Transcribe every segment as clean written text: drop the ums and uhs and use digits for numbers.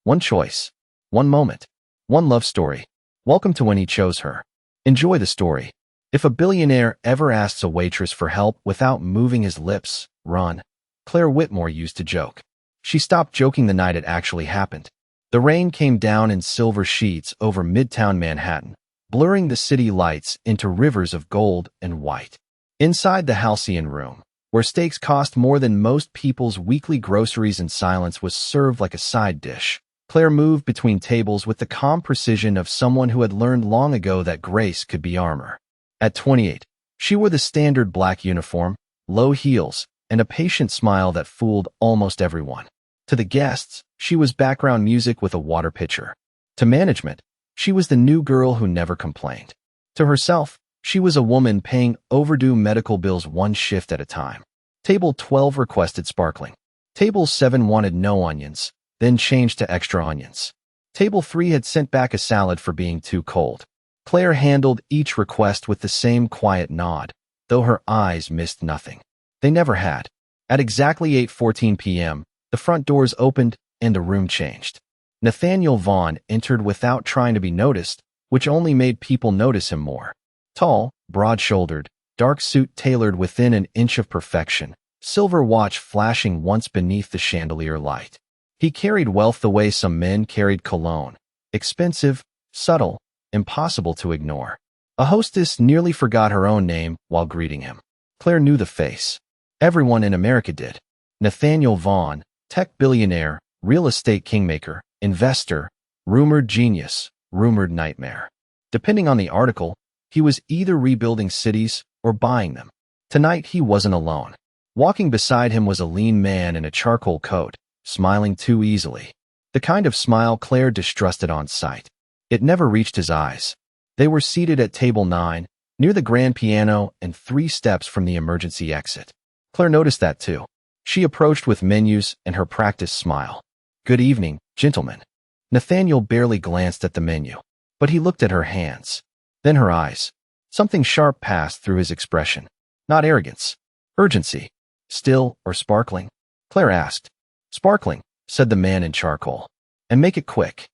One choice. One moment. One love story. Welcome to When He Chose Her. Enjoy the story. If a billionaire ever asks a waitress for help without moving his lips, run. Claire Whitmore used to joke. She stopped joking the night it actually happened. The rain came down in silver sheets over Midtown Manhattan, blurring the city lights into rivers of gold and white. Inside the halcyon room, where steaks cost more than most people's weekly groceries and silence was served like a side dish, Claire moved between tables with the calm precision of someone who had learned long ago that grace could be armor. At 28, she wore the standard black uniform, low heels, and a patient smile that fooled almost everyone. To the guests, she was background music with a water pitcher. To management, she was the new girl who never complained. To herself, she was a woman paying overdue medical bills one shift at a time. Table 12 requested sparkling. Table 7 wanted no onions, then changed to extra onions. Table 3 had sent back a salad for being too cold. Claire handled each request with the same quiet nod, though her eyes missed nothing. They never had. At exactly 8:14 p.m., the front doors opened and the room changed. Nathaniel Vaughn entered without trying to be noticed, which only made people notice him more. Tall, broad-shouldered, dark suit tailored within an inch of perfection, silver watch flashing once beneath the chandelier light. He carried wealth the way some men carried cologne. Expensive, subtle, impossible to ignore. A hostess nearly forgot her own name while greeting him. Claire knew the face. Everyone in America did. Nathaniel Vaughn, tech billionaire, real estate kingmaker, investor, rumored genius, rumored nightmare. Depending on the article, he was either rebuilding cities or buying them. Tonight he wasn't alone. Walking beside him was a lean man in a charcoal coat, smiling too easily. The kind of smile Claire distrusted on sight. It never reached his eyes. They were seated at table 9, near the grand piano and 3 steps from the emergency exit. Claire noticed that too. She approached with menus and her practiced smile. "Good evening, gentlemen." Nathaniel barely glanced at the menu, but he looked at her hands. Then her eyes. Something sharp passed through his expression. Not arrogance. Urgency. "Still or sparkling?" Claire asked. "Sparkling," said the man in charcoal. "And make it quick."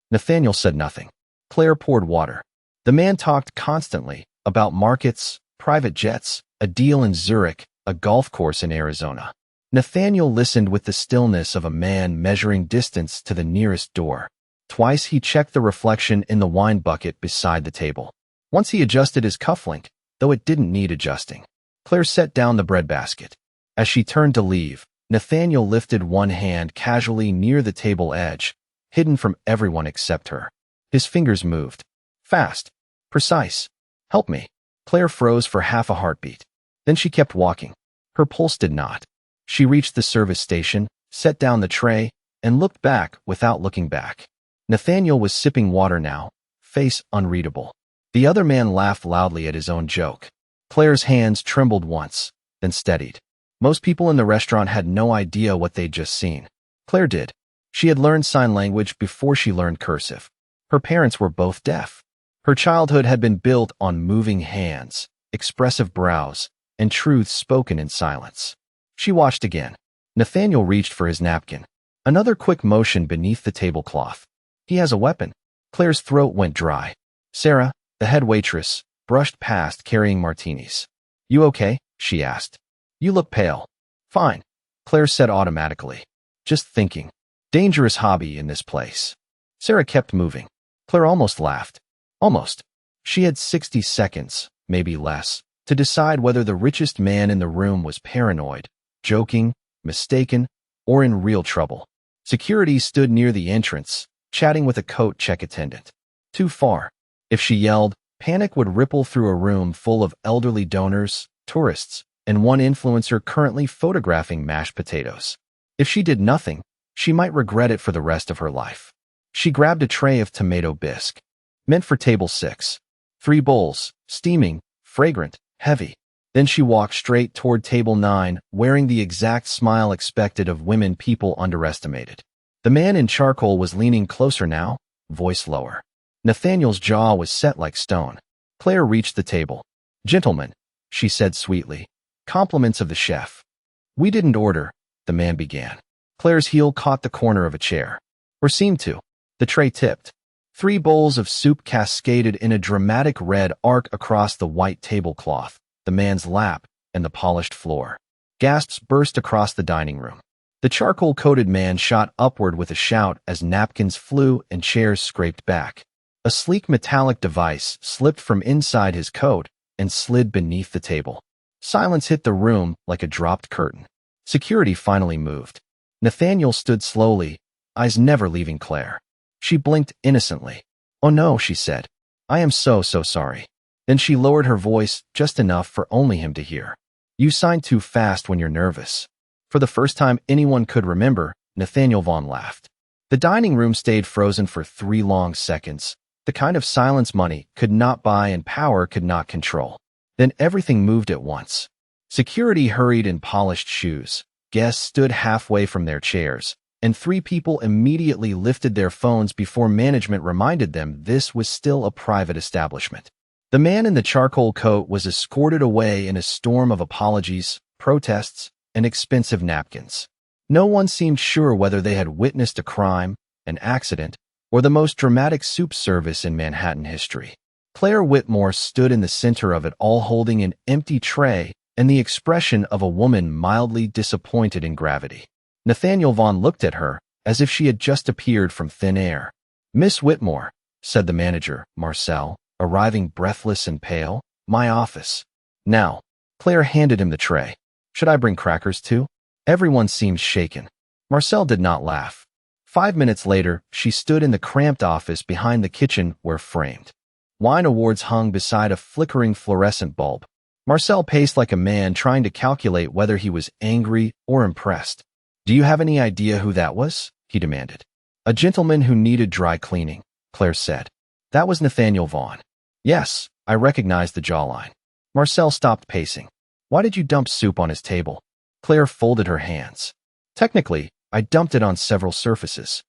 Nathaniel said nothing. Claire poured water. The man talked constantly about markets, private jets, a deal in Zurich, a golf course in Arizona. Nathaniel listened with the stillness of a man measuring distance to the nearest door. Twice he checked the reflection in the wine bucket beside the table. Once he adjusted his cufflink, though it didn't need adjusting. Claire set down the breadbasket. As she turned to leave, Nathaniel lifted one hand casually near the table edge, hidden from everyone except her. His fingers moved. Fast. Precise. "Help me." Claire froze for half a heartbeat. Then she kept walking. Her pulse did not. She reached the service station, set down the tray, and looked back without looking back. Nathaniel was sipping water now, face unreadable. The other man laughed loudly at his own joke. Claire's hands trembled once, then steadied. Most people in the restaurant had no idea what they'd just seen. Claire did. She had learned sign language before she learned cursive. Her parents were both deaf. Her childhood had been built on moving hands, expressive brows, and truths spoken in silence. She watched again. Nathaniel reached for his napkin. Another quick motion beneath the tablecloth. He has a weapon. Claire's throat went dry. Sarah, the head waitress, brushed past carrying martinis. "You okay?" she asked. "You look pale." "Fine," Claire said automatically. "Just thinking. Dangerous hobby in this place." Sarah kept moving. Claire almost laughed. Almost. She had 60 seconds, maybe less, to decide whether the richest man in the room was paranoid, joking, mistaken, or in real trouble. Security stood near the entrance, chatting with a coat check attendant. Too far. If she yelled, panic would ripple through a room full of elderly donors, tourists, and one influencer currently photographing mashed potatoes. If she did nothing, she might regret it for the rest of her life. She grabbed a tray of tomato bisque, meant for table 6. 3 bowls, steaming, fragrant, heavy. Then she walked straight toward table 9, wearing the exact smile expected of women people underestimated. The man in charcoal was leaning closer now, voice lower. Nathaniel's jaw was set like stone. Claire reached the table. "Gentlemen," she said sweetly. "Compliments of the chef." "We didn't order," the man began. Claire's heel caught the corner of a chair. or seemed to. The tray tipped. 3 bowls of soup cascaded in a dramatic red arc across the white tablecloth, the man's lap, and the polished floor. Gasps burst across the dining room. The charcoal-coated man shot upward with a shout as napkins flew and chairs scraped back. A sleek metallic device slipped from inside his coat and slid beneath the table. Silence hit the room like a dropped curtain. Security finally moved. Nathaniel stood slowly, eyes never leaving Claire. She blinked innocently. "Oh no," she said. "I am so sorry." Then she lowered her voice just enough for only him to hear. "You sign too fast when you're nervous." For the first time anyone could remember, Nathaniel Vaughn laughed. The dining room stayed frozen for 3 long seconds, the kind of silence money could not buy and power could not control. Then everything moved at once. Security hurried in polished shoes. Guests stood halfway from their chairs, and 3 people immediately lifted their phones before management reminded them this was still a private establishment. The man in the charcoal coat was escorted away in a storm of apologies, protests, and expensive napkins. No one seemed sure whether they had witnessed a crime, an accident, or the most dramatic soup service in Manhattan history. Claire Whitmore stood in the center of it all holding an empty tray and the expression of a woman mildly disappointed in gravity. Nathaniel Vaughn looked at her as if she had just appeared from thin air. "Miss Whitmore," said the manager, Marcel, arriving breathless and pale, "my office." "Now." Claire handed him the tray. "Should I bring crackers too?" Everyone seemed shaken. Marcel did not laugh. 5 minutes later, she stood in the cramped office behind the kitchen where framed wine awards hung beside a flickering fluorescent bulb. Marcel paced like a man trying to calculate whether he was angry or impressed. "Do you have any idea who that was?" he demanded. "A gentleman who needed dry cleaning," Claire said. "That was Nathaniel Vaughn." "Yes, I recognized the jawline." Marcel stopped pacing. "Why did you dump soup on his table?" Claire folded her hands. "Technically, I dumped it on several surfaces."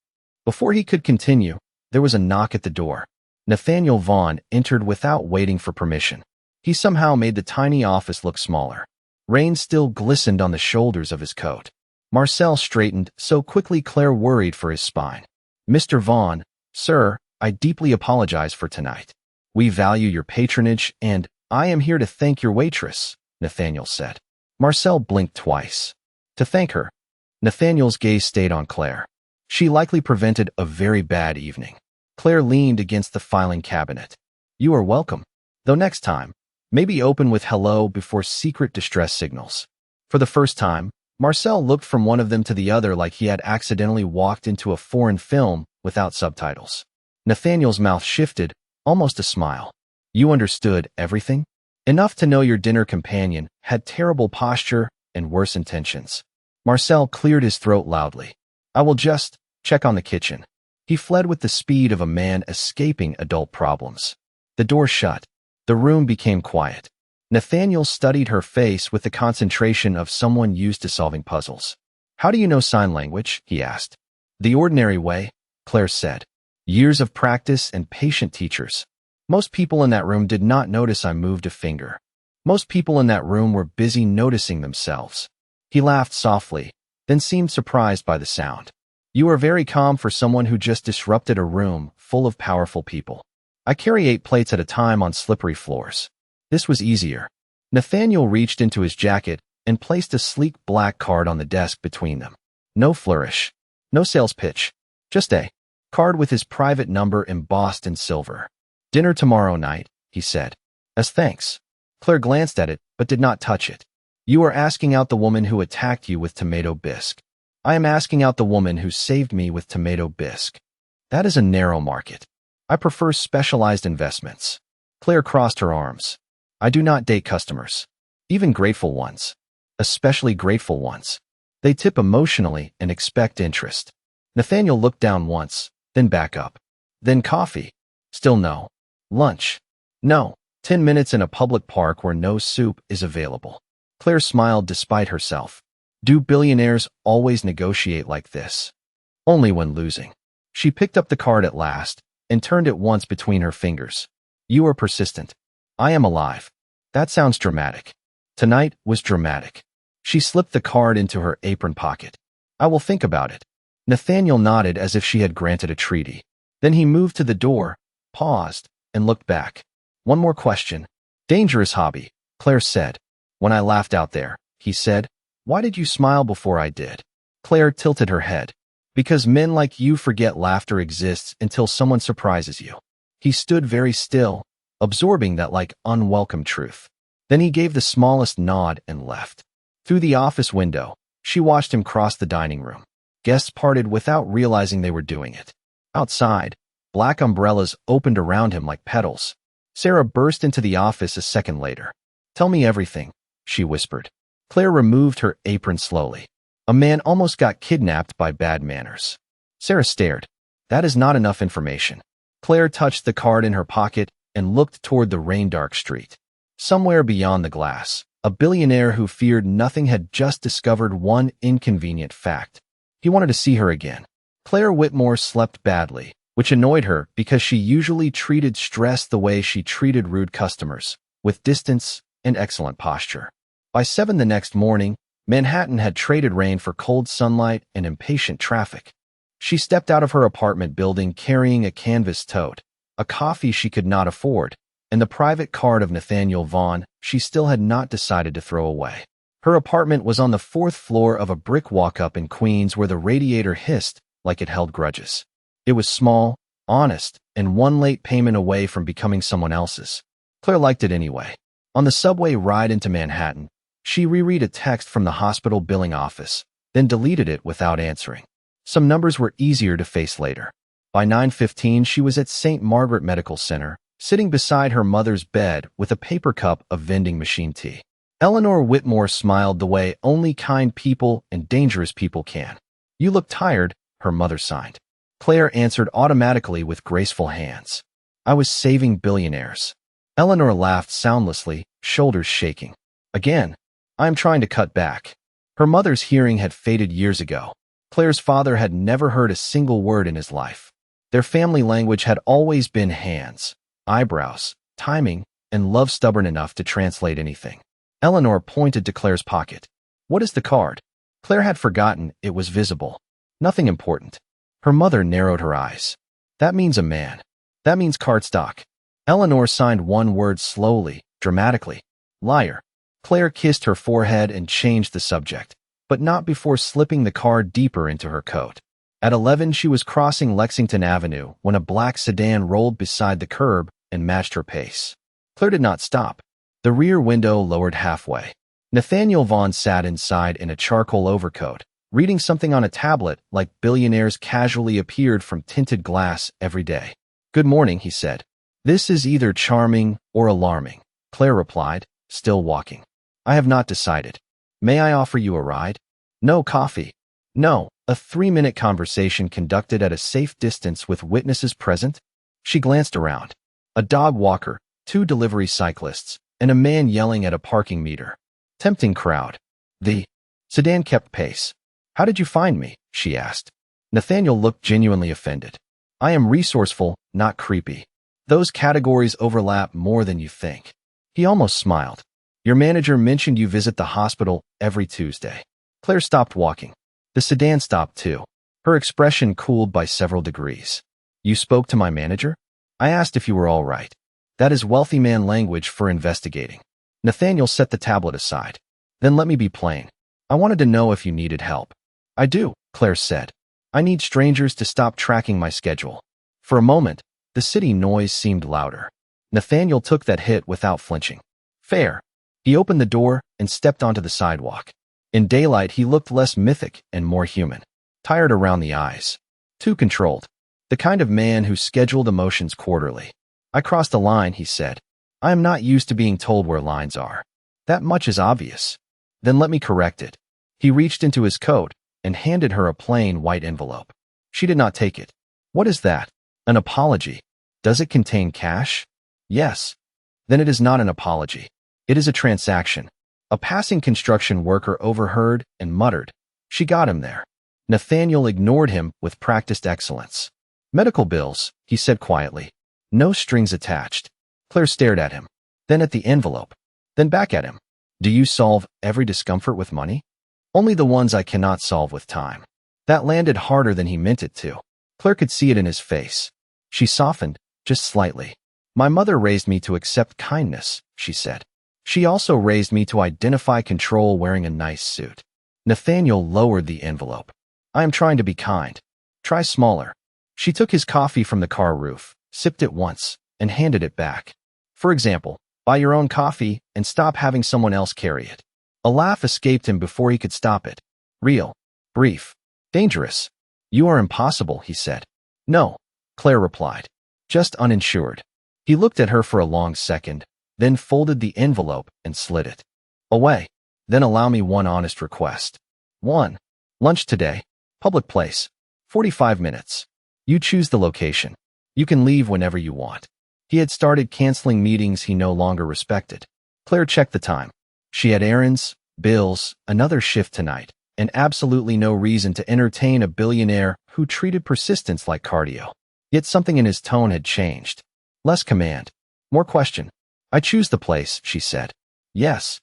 Before he could continue, there was a knock at the door. Nathaniel Vaughn entered without waiting for permission. He somehow made the tiny office look smaller. Rain still glistened on the shoulders of his coat. Marcel straightened so quickly Claire worried for his spine. "Mr. Vaughn, sir, I deeply apologize for tonight. We value your patronage and I am here to thank your waitress," Nathaniel said. Marcel blinked twice. "To thank her?" Nathaniel's gaze stayed on Claire. "She likely prevented a very bad evening." Claire leaned against the filing cabinet. "You are welcome. Though next time, maybe open with hello before secret distress signals." For the first time, Marcel looked from one of them to the other like he had accidentally walked into a foreign film without subtitles. Nathaniel's mouth shifted, almost a smile. "You understood everything? Enough to know your dinner companion had terrible posture and worse intentions." Marcel cleared his throat loudly. "I will just check on the kitchen." He fled with the speed of a man escaping adult problems. The door shut. The room became quiet. Nathaniel studied her face with the concentration of someone used to solving puzzles. "How do you know sign language?" he asked. "The ordinary way," Claire said. "Years of practice and patient teachers. Most people in that room did not notice I moved a finger. Most people in that room were busy noticing themselves." He laughed softly, then seemed surprised by the sound. "You are very calm for someone who just disrupted a room full of powerful people. I carry 8 plates at a time on slippery floors. This was easier." Nathaniel reached into his jacket and placed a sleek black card on the desk between them. No flourish. No sales pitch. Just a card with his private number embossed in silver. "Dinner tomorrow night," he said. "As thanks." Claire glanced at it, but did not touch it. "You are asking out the woman who attacked you with tomato bisque." "I am asking out the woman who saved me with tomato bisque." "That is a narrow market. I prefer specialized investments." Claire crossed her arms. "I do not date customers. Even grateful ones. Especially grateful ones. They tip emotionally and expect interest." Nathaniel looked down once, then back up. "Then coffee?" "Still no." "Lunch?" "No. 10 minutes in a public park where no soup is available." Claire smiled despite herself. Do billionaires always negotiate like this? Only when losing. She picked up the card at last and turned it once between her fingers. "You are persistent. I am alive." That sounds dramatic. Tonight was dramatic. She slipped the card into her apron pocket. "I will think about it." Nathaniel nodded as if she had granted a treaty. Then he moved to the door, paused, and looked back. One more question. Dangerous hobby, Claire said. When I laughed out there, he said. Why did you smile before I did? Claire tilted her head. Because men like you forget laughter exists until someone surprises you. He stood very still, absorbing that like unwelcome truth. Then he gave the smallest nod and left. Through the office window, she watched him cross the dining room. Guests parted without realizing they were doing it. Outside, black umbrellas opened around him like petals. Sarah burst into the office a second later. Tell me everything, she whispered. Claire removed her apron slowly. A man almost got kidnapped by bad manners. Sarah stared. That is not enough information. Claire touched the card in her pocket and looked toward the rain-dark street. Somewhere beyond the glass, a billionaire who feared nothing had just discovered one inconvenient fact. He wanted to see her again. Claire Whitmore slept badly, which annoyed her because she usually treated stress the way she treated rude customers, with distance and excellent posture. By 7 the next morning, Manhattan had traded rain for cold sunlight and impatient traffic. She stepped out of her apartment building carrying a canvas tote, a coffee she could not afford, and the private card of Nathaniel Vaughn she still had not decided to throw away. Her apartment was on the 4th floor of a brick walk-up in Queens where the radiator hissed like it held grudges. It was small, honest, and one late payment away from becoming someone else's. Claire liked it anyway. On the subway ride into Manhattan, she reread a text from the hospital billing office, then deleted it without answering. Some numbers were easier to face later. By 9:15, she was at St. Margaret Medical Center, sitting beside her mother's bed with a paper cup of vending machine tea. Eleanor Whitmore smiled the way only kind people and dangerous people can. You look tired, her mother signed. Claire answered automatically with graceful hands. I was saving billionaires. Eleanor laughed soundlessly, shoulders shaking. Again, I am trying to cut back. Her mother's hearing had faded years ago. Claire's father had never heard a single word in his life. Their family language had always been hands, eyebrows, timing, and love stubborn enough to translate anything. Eleanor pointed to Claire's pocket. What is the card? Claire had forgotten it was visible. Nothing important. Her mother narrowed her eyes. That means a man. That means cardstock. Eleanor signed one word slowly, dramatically. Liar. Claire kissed her forehead and changed the subject, but not before slipping the card deeper into her coat. At 11, she was crossing Lexington Avenue when a black sedan rolled beside the curb and matched her pace. Claire did not stop. The rear window lowered halfway. Nathaniel Vaughn sat inside in a charcoal overcoat, reading something on a tablet like billionaires casually appeared from tinted glass every day. Good morning, he said. This is either charming or alarming, Claire replied, still walking. I have not decided. May I offer you a ride? No coffee. No, a 3-minute conversation conducted at a safe distance with witnesses present. She glanced around. A dog walker, 2 delivery cyclists, and a man yelling at a parking meter. Tempting crowd. The sedan kept pace. How did you find me? She asked. Nathaniel looked genuinely offended. I am resourceful, not creepy. Those categories overlap more than you think. He almost smiled. Your manager mentioned you visit the hospital every Tuesday. Claire stopped walking. The sedan stopped too. Her expression cooled by several degrees. You spoke to my manager? I asked if you were all right. That is wealthy man language for investigating. Nathaniel set the tablet aside. Then let me be plain. I wanted to know if you needed help. I do, Claire said. I need strangers to stop tracking my schedule. For a moment, the city noise seemed louder. Nathaniel took that hit without flinching. Fair. He opened the door and stepped onto the sidewalk. In daylight, he looked less mythic and more human. Tired around the eyes. Too controlled. The kind of man who scheduled emotions quarterly. I crossed a line, he said. I am not used to being told where lines are. That much is obvious. Then let me correct it. He reached into his coat and handed her a plain white envelope. She did not take it. What is that? An apology. Does it contain cash? Yes. Then it is not an apology. It is a transaction. A passing construction worker overheard and muttered. She got him there. Nathaniel ignored him with practiced excellence. Medical bills, he said quietly. No strings attached. Claire stared at him, then at the envelope, then back at him. Do you solve every discomfort with money? Only the ones I cannot solve with time. That landed harder than he meant it to. Claire could see it in his face. She softened, just slightly. My mother raised me to accept kindness, she said. She also raised me to identify control wearing a nice suit. Nathaniel lowered the envelope. I am trying to be kind. Try smaller. She took his coffee from the car roof, sipped it once, and handed it back. For example, buy your own coffee and stop having someone else carry it. A laugh escaped him before he could stop it. Real. Brief. Dangerous. You are impossible, he said. No, Claire replied. Just uninsured. He looked at her for a long second, then folded the envelope and slid it away. Then allow me one honest request. 1. Lunch today. Public place. 45 minutes. You choose the location. You can leave whenever you want. He had started canceling meetings he no longer respected. Claire checked the time. She had errands, bills, another shift tonight, and absolutely no reason to entertain a billionaire who treated persistence like cardio. Yet something in his tone had changed. Less command. More question. I choose the place, she said. Yes.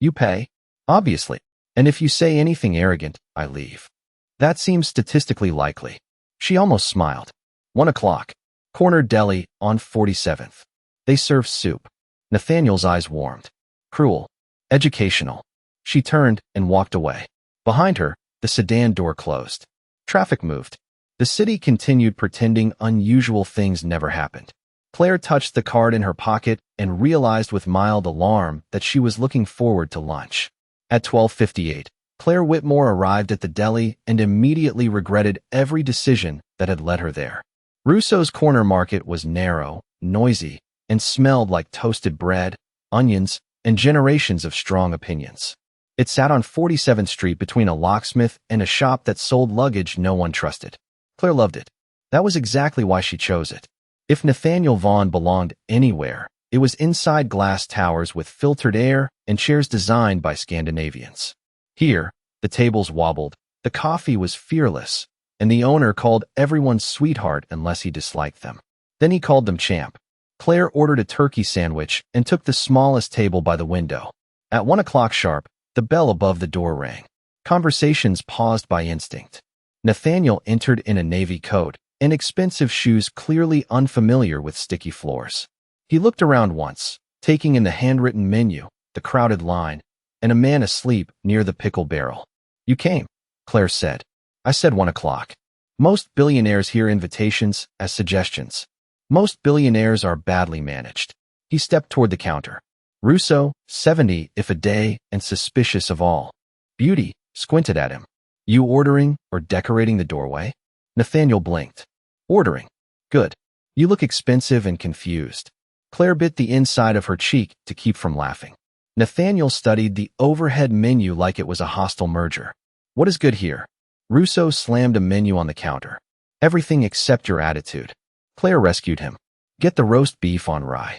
You pay? Obviously. And if you say anything arrogant, I leave. That seems statistically likely. She almost smiled. 1 o'clock. Corner deli on 47th. They serve soup. Nathaniel's eyes warmed. Cruel. Educational. She turned and walked away. Behind her, the sedan door closed. Traffic moved. The city continued pretending unusual things never happened. Claire touched the card in her pocket and realized with mild alarm that she was looking forward to lunch. At 12:58, Claire Whitmore arrived at the deli and immediately regretted every decision that had led her there. Russo's corner market was narrow, noisy, and smelled like toasted bread, onions, and generations of strong opinions. It sat on 47th Street between a locksmith and a shop that sold luggage no one trusted. Claire loved it. That was exactly why she chose it. If Nathaniel Vaughn belonged anywhere, it was inside glass towers with filtered air and chairs designed by Scandinavians. Here, the tables wobbled, the coffee was fearless, and the owner called everyone sweetheart unless he disliked them. Then he called them champ. Claire ordered a turkey sandwich and took the smallest table by the window. At 1 o'clock sharp, the bell above the door rang. Conversations paused by instinct. Nathaniel entered in a navy coat and expensive shoes clearly unfamiliar with sticky floors. He looked around once, taking in the handwritten menu, the crowded line, and a man asleep near the pickle barrel. You came, Claire said. I said 1 o'clock. Most billionaires hear invitations as suggestions. Most billionaires are badly managed. He stepped toward the counter. Russo, 70 if a day, and suspicious of all. Beauty squinted at him. You ordering or decorating the doorway? Nathaniel blinked. Ordering. Good. You look expensive and confused. Claire bit the inside of her cheek to keep from laughing. Nathaniel studied the overhead menu like it was a hostile merger. What is good here? Russo slammed a menu on the counter. Everything except your attitude. Claire rescued him. Get the roast beef on rye.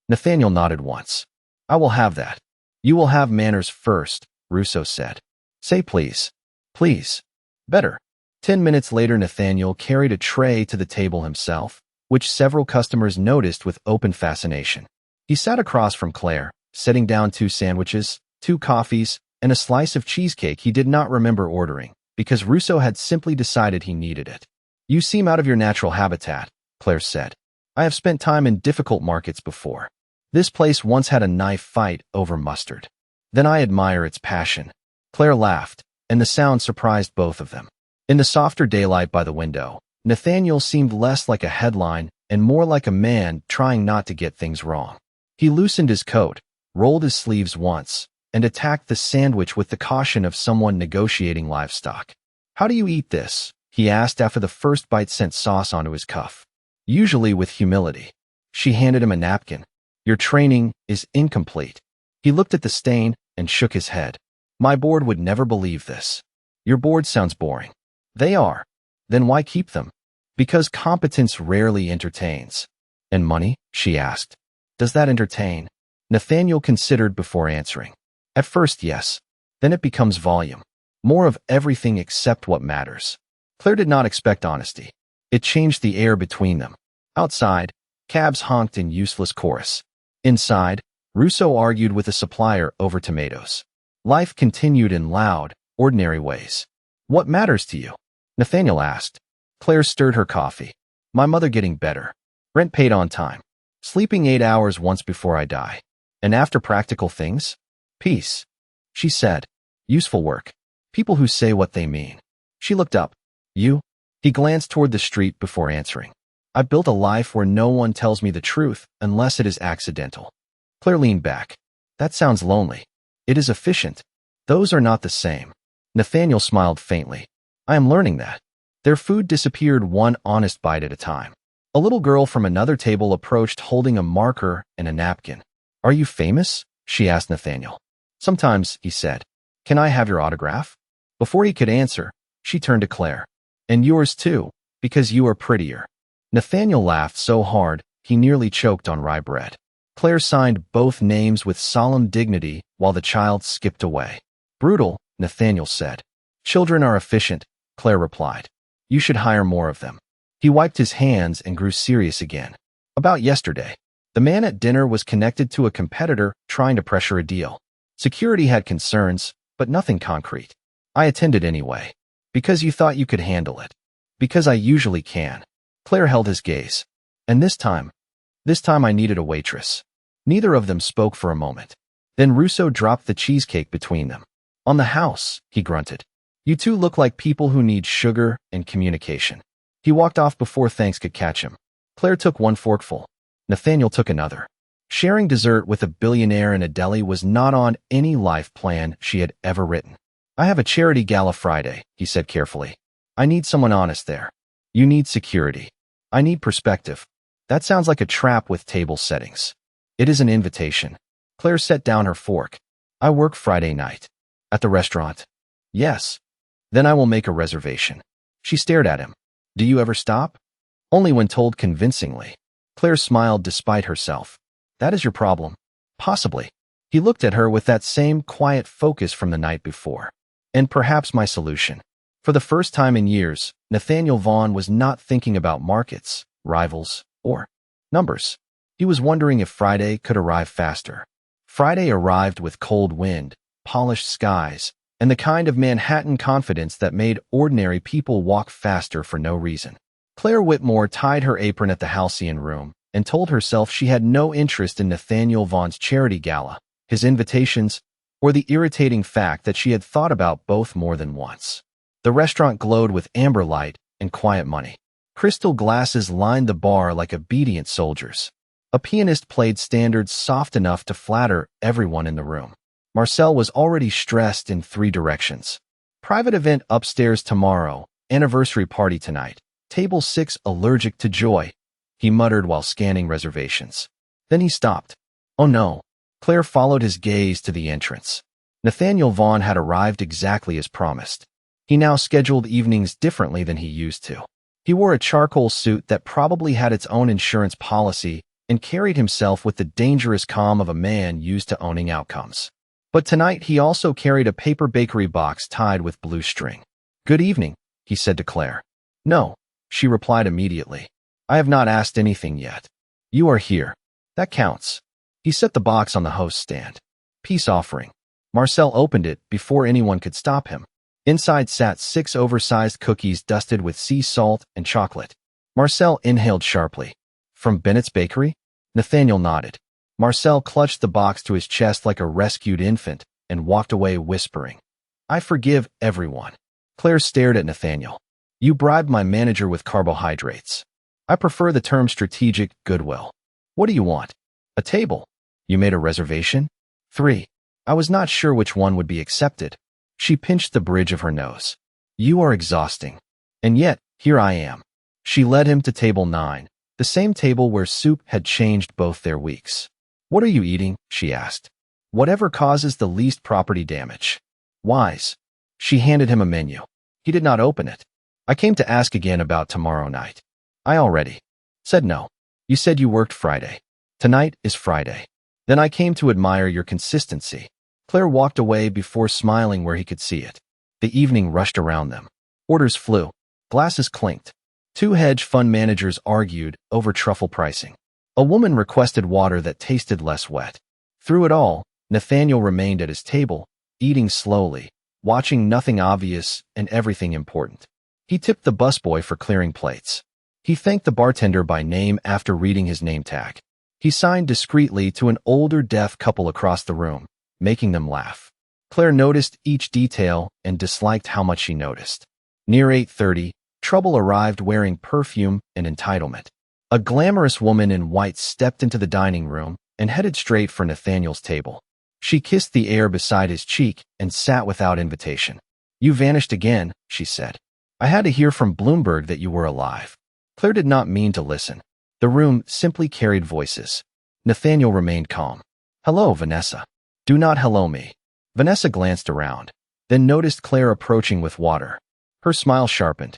Nathaniel nodded once. I will have that. You will have manners first, Russo said. Say please. Please. Better. 10 minutes later, Nathaniel carried a tray to the table himself, which several customers noticed with open fascination. He sat across from Claire, setting down 2 sandwiches, 2 coffees, and a slice of cheesecake he did not remember ordering, because Russo had simply decided he needed it. You seem out of your natural habitat, Claire said. I have spent time in difficult markets before. This place once had a knife fight over mustard. Then I admire its passion. Claire laughed, and the sound surprised both of them. In the softer daylight by the window, Nathaniel seemed less like a headline and more like a man trying not to get things wrong. He loosened his coat, rolled his sleeves once, and attacked the sandwich with the caution of someone negotiating livestock. How do you eat this? He asked after the first bite sent sauce onto his cuff. Usually with humility. She handed him a napkin. Your training is incomplete. He looked at the stain and shook his head. My board would never believe this. Your board sounds boring. They are. Then why keep them? Because competence rarely entertains. And money? She asked. Does that entertain? Nathaniel considered before answering. At first, yes. Then it becomes volume. More of everything except what matters. Claire did not expect honesty. It changed the air between them. Outside, cabs honked in useless chorus. Inside, Russo argued with a supplier over tomatoes. Life continued in loud, ordinary ways. What matters to you? Nathaniel asked. Claire stirred her coffee. My mother getting better. Rent paid on time. Sleeping 8 hours once before I die. And after practical things? Peace. She said. Useful work. People who say what they mean. She looked up. You? He glanced toward the street before answering. I built a life where no one tells me the truth unless it is accidental. Claire leaned back. That sounds lonely. It is efficient. Those are not the same. Nathaniel smiled faintly. I am learning that. Their food disappeared one honest bite at a time. A little girl from another table approached holding a marker and a napkin. Are you famous? She asked Nathaniel. Sometimes, he said. Can I have your autograph? Before he could answer, she turned to Claire. And yours too, because you are prettier. Nathaniel laughed so hard, he nearly choked on rye bread. Claire signed both names with solemn dignity while the child skipped away. Brutal, Nathaniel said. Children are efficient, Claire replied. You should hire more of them. He wiped his hands and grew serious again. About yesterday. The man at dinner was connected to a competitor trying to pressure a deal. Security had concerns, but nothing concrete. I attended anyway. Because you thought you could handle it. Because I usually can. Claire held his gaze. And this time I needed a waitress. Neither of them spoke for a moment. Then Russo dropped the cheesecake between them. On the house, he grunted. You two look like people who need sugar and communication. He walked off before thanks could catch him. Claire took one forkful. Nathaniel took another. Sharing dessert with a billionaire in a deli was not on any life plan she had ever written. I have a charity gala Friday, he said carefully. I need someone honest there. You need security. I need perspective. That sounds like a trap with table settings. It is an invitation. Claire set down her fork. I work Friday night. At the restaurant. Yes. Then I will make a reservation. She stared at him. Do you ever stop? Only when told convincingly. Claire smiled despite herself. That is your problem. Possibly. He looked at her with that same quiet focus from the night before. And perhaps my solution. For the first time in years, Nathaniel Vaughn was not thinking about markets, rivals, or numbers. He was wondering if Friday could arrive faster. Friday arrived with cold wind, polished skies, and the kind of Manhattan confidence that made ordinary people walk faster for no reason. Claire Whitmore tied her apron at the halcyon room and told herself she had no interest in Nathaniel Vaughn's charity gala, his invitations, or the irritating fact that she had thought about both more than once. The restaurant glowed with amber light and quiet money. Crystal glasses lined the bar like obedient soldiers. A pianist played standards soft enough to flatter everyone in the room. Marcel was already stressed in 3 directions. Private event upstairs tomorrow, anniversary party tonight. Table 6 allergic to joy, he muttered while scanning reservations. Then he stopped. Oh no. Claire followed his gaze to the entrance. Nathaniel Vaughn had arrived exactly as promised. He now scheduled evenings differently than he used to. He wore a charcoal suit that probably had its own insurance policy and carried himself with the dangerous calm of a man used to owning outcomes. But tonight he also carried a paper bakery box tied with blue string. Good evening, he said to Claire. No, she replied immediately. I have not asked anything yet. You are here. That counts. He set the box on the host's stand. Peace offering. Marcel opened it before anyone could stop him. Inside sat 6 oversized cookies dusted with sea salt and chocolate. Marcel inhaled sharply. From Bennett's Bakery? Nathaniel nodded. Marcel clutched the box to his chest like a rescued infant and walked away whispering, I forgive everyone. Claire stared at Nathaniel. You bribed my manager with carbohydrates. I prefer the term strategic goodwill. What do you want? A table. You made a reservation? 3. I was not sure which one would be accepted. She pinched the bridge of her nose. You are exhausting. And yet, here I am. She led him to table 9, the same table where soup had changed both their weeks. What are you eating? She asked. Whatever causes the least property damage. Wise. She handed him a menu. He did not open it. I came to ask again about tomorrow night. I already said no. You said you worked Friday. Tonight is Friday. Then I came to admire your consistency. Claire walked away before smiling where he could see it. The evening rushed around them. Orders flew. Glasses clinked. 2 hedge fund managers argued over truffle pricing. A woman requested water that tasted less wet. Through it all, Nathaniel remained at his table, eating slowly, watching nothing obvious and everything important. He tipped the busboy for clearing plates. He thanked the bartender by name after reading his name tag. He signed discreetly to an older deaf couple across the room, making them laugh. Claire noticed each detail and disliked how much she noticed. Near 8:30, Trouble arrived wearing perfume and entitlement. A glamorous woman in white stepped into the dining room and headed straight for Nathaniel's table. She kissed the air beside his cheek and sat without invitation. "You vanished again," she said. "I had to hear from Bloomberg that you were alive." Claire did not mean to listen. The room simply carried voices. Nathaniel remained calm. "Hello, Vanessa." "Do not hello me." Vanessa glanced around, then noticed Claire approaching with water. Her smile sharpened.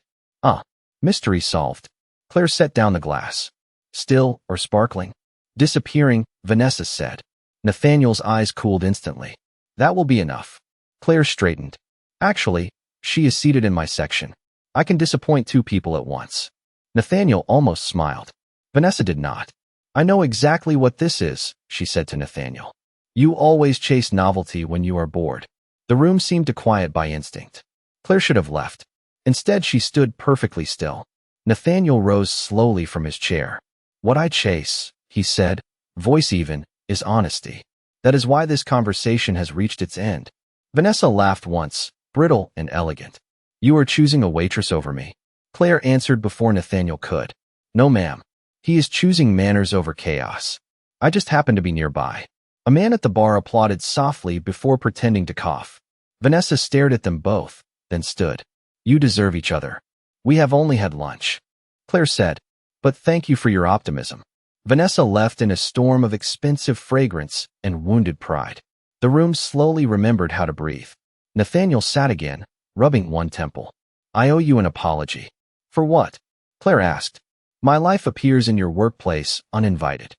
Mystery solved. Claire set down the glass. "Still or sparkling?" "Disappearing," Vanessa said. Nathaniel's eyes cooled instantly. "That will be enough." Claire straightened. "Actually, she is seated in my section. I can disappoint two people at once." Nathaniel almost smiled. Vanessa did not. "I know exactly what this is," she said to Nathaniel. "You always chase novelty when you are bored." The room seemed to quiet by instinct. Claire should have left. Instead, she stood perfectly still. Nathaniel rose slowly from his chair. "What I chase," he said, voice even, "is honesty. That is why this conversation has reached its end." Vanessa laughed once, brittle and elegant. "You are choosing a waitress over me?" Claire answered before Nathaniel could. "No, ma'am. He is choosing manners over chaos. I just happen to be nearby." A man at the bar applauded softly before pretending to cough. Vanessa stared at them both, then stood. "You deserve each other. We have only had lunch." Claire said, "But thank you for your optimism." Vanessa left in a storm of expensive fragrance and wounded pride. The room slowly remembered how to breathe. Nathaniel sat again, rubbing one temple. "I owe you an apology." "For what?" Claire asked. "My life appears in your workplace uninvited."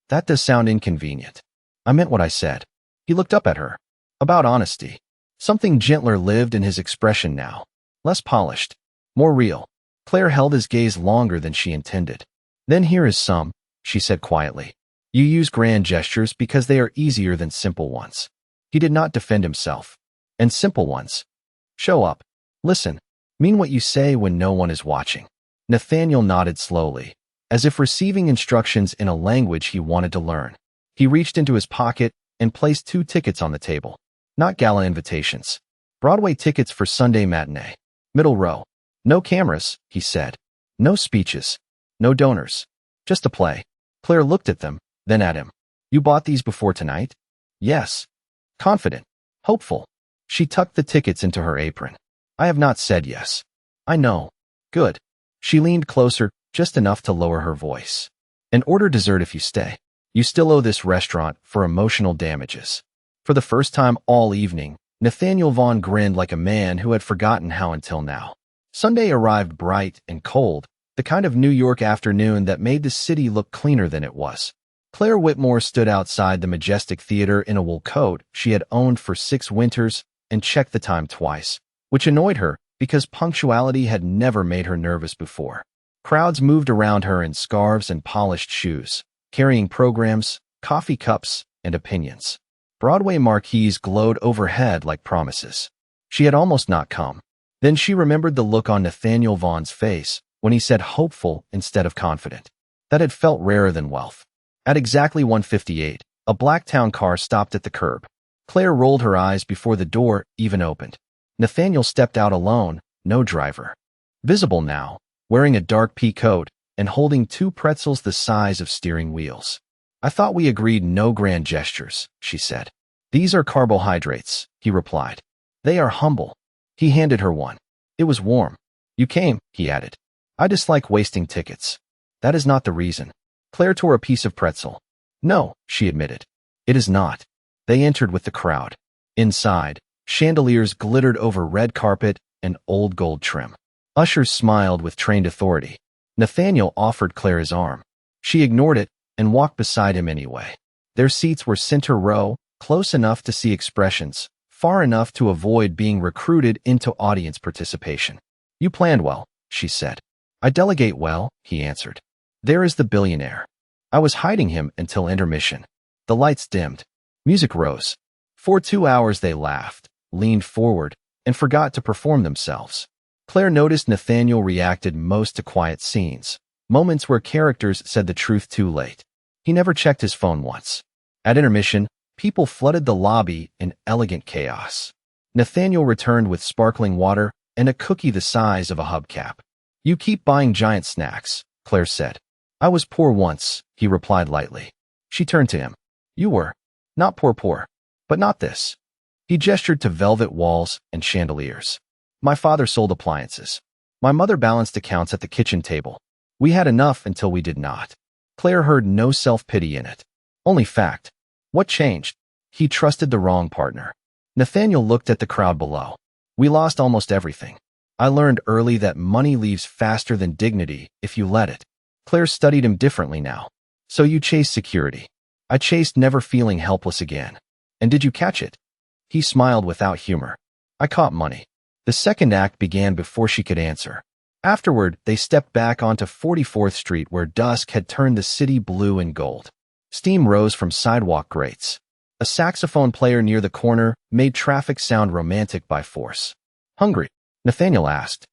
"That does sound inconvenient." "I meant what I said." He looked up at her. "About honesty." Something gentler lived in his expression now. Less polished. More real. Claire held his gaze longer than she intended. "Then here is some," she said quietly. "You use grand gestures because they are easier than simple ones." He did not defend himself. "And simple ones. Show up. Listen. Mean what you say when no one is watching." Nathaniel nodded slowly, as if receiving instructions in a language he wanted to learn. He reached into his pocket and placed 2 tickets on the table. Not gala invitations. Broadway tickets for Sunday matinee. Middle row. "No cameras," he said. "No speeches. No donors. Just a play." Claire looked at them, then at him. "You bought these before tonight?" "Yes." Confident. Hopeful. She tucked the tickets into her apron. "I have not said yes." "I know." "Good." She leaned closer, just enough to lower her voice. "And order dessert if you stay. You still owe this restaurant for emotional damages." For the first time all evening, Nathaniel Vaughn grinned like a man who had forgotten how until now. Sunday arrived bright and cold, the kind of New York afternoon that made the city look cleaner than it was. Claire Whitmore stood outside the Majestic Theater in a wool coat she had owned for 6 winters and checked the time twice, which annoyed her because punctuality had never made her nervous before. Crowds moved around her in scarves and polished shoes, carrying programs, coffee cups, and opinions. Broadway marquees glowed overhead like promises. She had almost not come. Then she remembered the look on Nathaniel Vaughn's face when he said hopeful instead of confident. That had felt rarer than wealth. At exactly 1:58, a black town car stopped at the curb. Claire rolled her eyes before the door even opened. Nathaniel stepped out alone, no driver. Visible now, wearing a dark pea coat and holding 2 pretzels the size of steering wheels. "I thought we agreed no grand gestures," she said. "These are carbohydrates," he replied. "They are humble." He handed her one. It was warm. "You came," he added. "I dislike wasting tickets." "That is not the reason." Claire tore a piece of pretzel. "No," she admitted. "It is not." They entered with the crowd. Inside, chandeliers glittered over red carpet and old gold trim. Ushers smiled with trained authority. Nathaniel offered Claire his arm. She ignored it and walked beside him anyway. Their seats were center row, close enough to see expressions, far enough to avoid being recruited into audience participation. "You planned well," she said. "I delegate well," he answered. "There is the billionaire." I was hiding him until intermission. The lights dimmed. Music rose. For 2 hours they laughed, leaned forward, and forgot to perform themselves. Claire noticed Nathaniel reacted most to quiet scenes, moments where characters said the truth too late. He never checked his phone once. At intermission, people flooded the lobby in elegant chaos. Nathaniel returned with sparkling water and a cookie the size of a hubcap. "You keep buying giant snacks," Claire said. "I was poor once," he replied lightly. She turned to him. "You were. Not poor, but not this." He gestured to velvet walls and chandeliers. "My father sold appliances. My mother balanced accounts at the kitchen table. We had enough until we did not." Claire heard no self-pity in it. Only fact. What changed? He trusted the wrong partner. Nathaniel looked at the crowd below. "We lost almost everything. I learned early that money leaves faster than dignity if you let it." Claire studied him differently now. "So you chased security. I chased never feeling helpless again. And did you catch it?" He smiled without humor. "I caught money." The second act began before she could answer. Afterward, they stepped back onto 44th Street where dusk had turned the city blue and gold. Steam rose from sidewalk grates. A saxophone player near the corner made traffic sound romantic by force. "Hungry?" Nathaniel asked.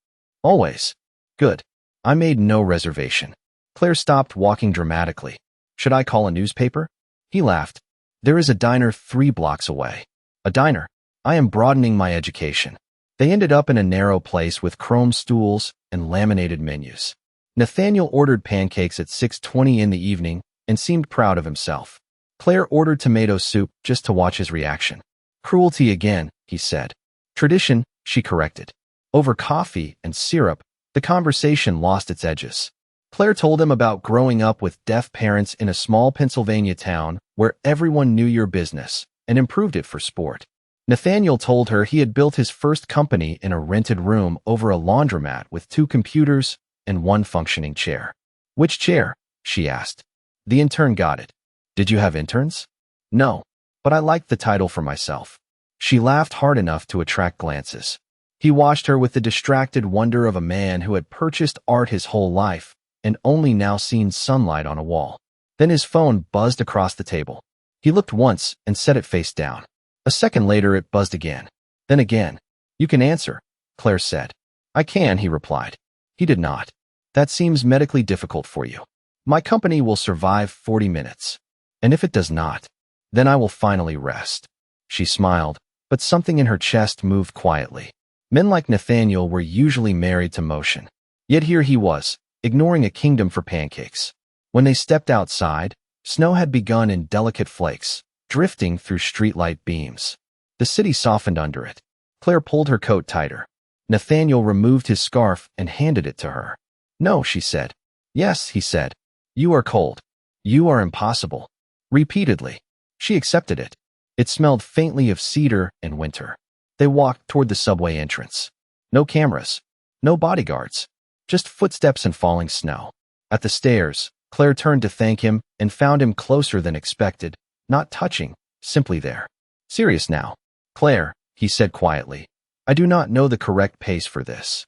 "Always." "Good. I made no reservation." Claire stopped walking dramatically. "Should I call a newspaper?" He laughed. "There is a diner 3 blocks away." "A diner? I am broadening my education." They ended up in a narrow place with chrome stools and laminated menus. Nathaniel ordered pancakes at 6:20 in the evening and seemed proud of himself. Claire ordered tomato soup just to watch his reaction. "Cruelty again," he said. "Tradition," she corrected. Over coffee and syrup, the conversation lost its edges. Claire told him about growing up with deaf parents in a small Pennsylvania town where everyone knew your business and improved it for sport. Nathaniel told her he had built his first company in a rented room over a laundromat with 2 computers and 1 functioning chair. "Which chair?" she asked. The intern got it. "Did you have interns?" "No, but I liked the title for myself." She laughed hard enough to attract glances. He watched her with the distracted wonder of a man who had purchased art his whole life and only now seen sunlight on a wall. Then his phone buzzed across the table. He looked once and set it face down. A second later it buzzed again. Then again. "You can answer," Claire said. "I can," he replied. He did not. "That seems medically difficult for you. My company will survive 40 minutes. And if it does not, then I will finally rest." She smiled, but something in her chest moved quietly. Men like Nathaniel were usually married to motion. Yet here he was, ignoring a kingdom for pancakes. When they stepped outside, snow had begun in delicate flakes, drifting through streetlight beams. The city softened under it. Claire pulled her coat tighter. Nathaniel removed his scarf and handed it to her. "No," she said. "Yes," he said. "You are cold. You are impossible." Repeatedly. She accepted it. It smelled faintly of cedar and winter. They walked toward the subway entrance. No cameras. No bodyguards. Just footsteps and falling snow. At the stairs, Claire turned to thank him and found him closer than expected, not touching, simply there. "Serious now." "Claire," he said quietly, "I do not know the correct pace for this."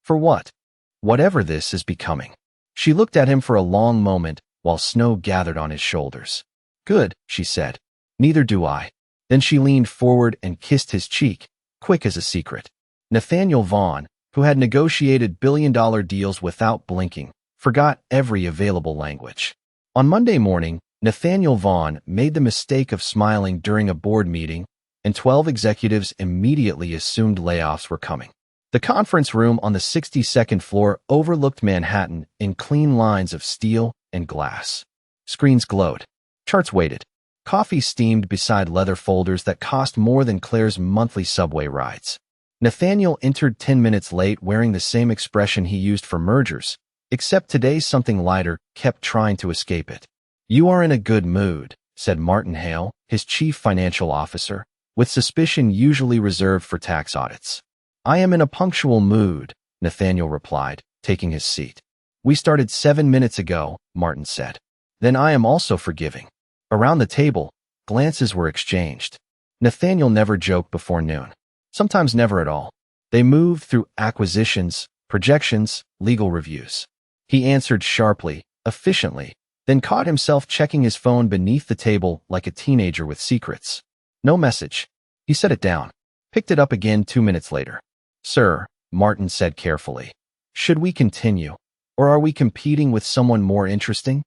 "For what?" "Whatever this is becoming." She looked at him for a long moment while snow gathered on his shoulders. "Good," she said. "Neither do I." Then she leaned forward and kissed his cheek, quick as a secret. Nathaniel Vaughn, who had negotiated billion-dollar deals without blinking, forgot every available language. On Monday morning, Nathaniel Vaughn made the mistake of smiling during a board meeting, and 12 executives immediately assumed layoffs were coming. The conference room on the 62nd floor overlooked Manhattan in clean lines of steel and glass. Screens glowed. Charts waited. Coffee steamed beside leather folders that cost more than Claire's monthly subway rides. Nathaniel entered 10 minutes late wearing the same expression he used for mergers, except today something lighter kept trying to escape it. "You are in a good mood," said Martin Hale, his chief financial officer, with suspicion usually reserved for tax audits. "I am in a punctual mood," Nathaniel replied, taking his seat. "We started 7 minutes ago," Martin said. "Then I am also forgiving." Around the table, glances were exchanged. Nathaniel never joked before noon. Sometimes never at all. They moved through acquisitions, projections, legal reviews. He answered sharply, efficiently, then caught himself checking his phone beneath the table like a teenager with secrets. No message. He set it down, picked it up again 2 minutes later. "Sir, Martin said carefully. Should we continue? Or are we competing with someone more interesting?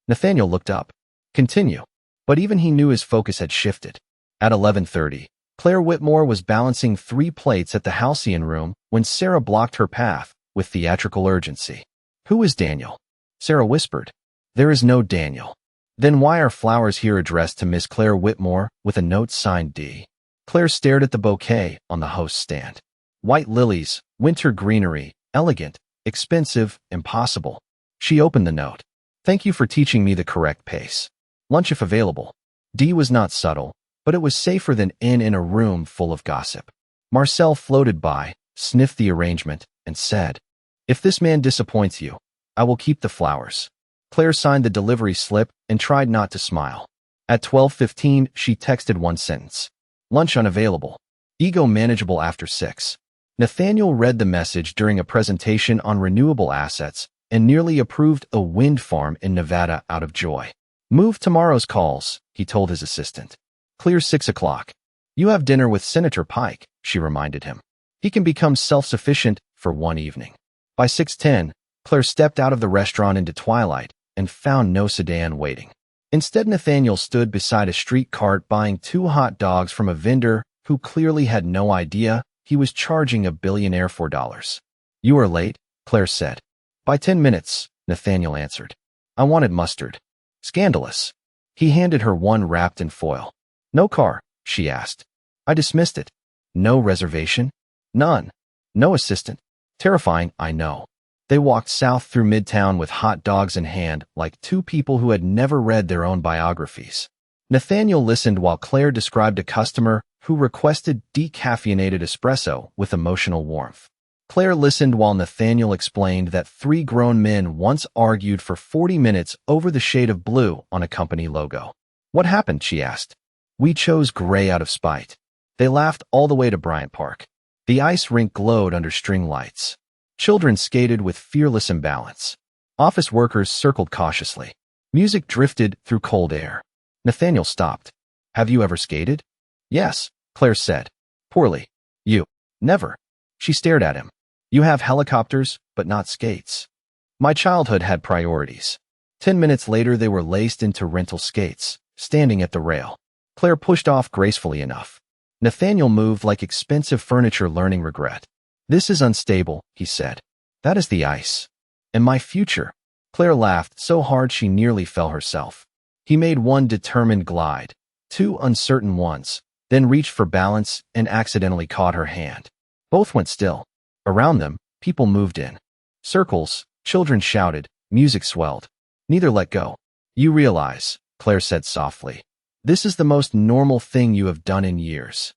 Nathaniel looked up. Continue. But even he knew his focus had shifted. At 11:30, Claire Whitmore was balancing 3 plates at the halcyon room when Sarah blocked her path with theatrical urgency. Who is Daniel? Sarah whispered. There is no Daniel. Then why are flowers here addressed to Miss Claire Whitmore with a note signed D? Claire stared at the bouquet on the host's stand. White lilies, winter greenery, elegant, expensive, impossible. She opened the note. Thank you for teaching me the correct pace. Lunch if available. D was not subtle, but it was safer than in a room full of gossip. Marcel floated by, sniffed the arrangement, and said, If this man disappoints you, I will keep the flowers. Claire signed the delivery slip and tried not to smile. At 12:15, she texted one sentence. Lunch unavailable. Ego manageable after 6. Nathaniel read the message during a presentation on renewable assets and nearly approved a wind farm in Nevada out of joy. Move tomorrow's calls, he told his assistant. Clear 6 o'clock. You have dinner with Senator Pike, she reminded him. He can become self-sufficient for one evening. By 6:10, Claire stepped out of the restaurant into twilight and found no sedan waiting. Instead, Nathaniel stood beside a street cart buying 2 hot dogs from a vendor who clearly had no idea he was charging a billionaire $4. You are late, Claire said. By 10 minutes, Nathaniel answered. I wanted mustard. Scandalous. He handed her one wrapped in foil. No car, she asked. I dismissed it. No reservation? None. No assistant. Terrifying, I know. They walked south through Midtown with hot dogs in hand like 2 people who had never read their own biographies. Nathaniel listened while Claire described a customer who requested decaffeinated espresso with emotional warmth. Claire listened while Nathaniel explained that 3 grown men once argued for 40 minutes over the shade of blue on a company logo. What happened? She asked. We chose gray out of spite. They laughed all the way to Bryant Park. The ice rink glowed under string lights. Children skated with fearless imbalance. Office workers circled cautiously. Music drifted through cold air. Nathaniel stopped. Have you ever skated? Yes, Claire said. Poorly. You. Never. She stared at him. You have helicopters, but not skates. My childhood had priorities. 10 minutes later, they were laced into rental skates, standing at the rail. Claire pushed off gracefully enough. Nathaniel moved like expensive furniture, learning regret. This is unstable, he said. That is the ice. And my future. Claire laughed so hard she nearly fell herself. He made one determined glide, 2 uncertain ones, then reached for balance and accidentally caught her hand. Both went still. Around them, people moved in. Circles, children shouted, music swelled. Neither let go. You realize, Claire said softly. This is the most normal thing you have done in years.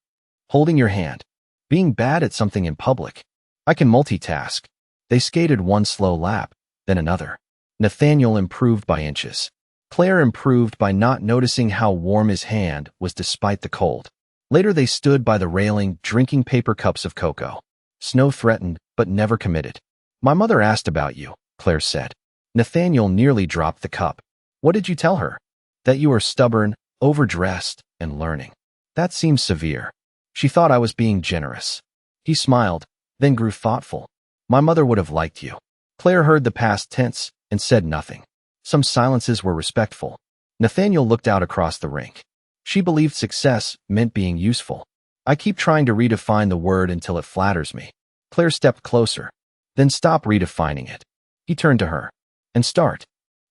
Holding your hand. Being bad at something in public. I can multitask. They skated one slow lap, then another. Nathaniel improved by inches. Claire improved by not noticing how warm his hand was despite the cold. Later they stood by the railing, drinking paper cups of cocoa. Snow threatened, but never committed. My mother asked about you, Claire said. Nathaniel nearly dropped the cup. What did you tell her? That you are stubborn, overdressed, and learning. That seems severe. She thought I was being generous. He smiled, then grew thoughtful. My mother would have liked you. Claire heard the past tense and said nothing. Some silences were respectful. Nathaniel looked out across the rink. She believed success meant being useful. I keep trying to redefine the word until it flatters me. Claire stepped closer. Then stop redefining it. He turned to her. And start.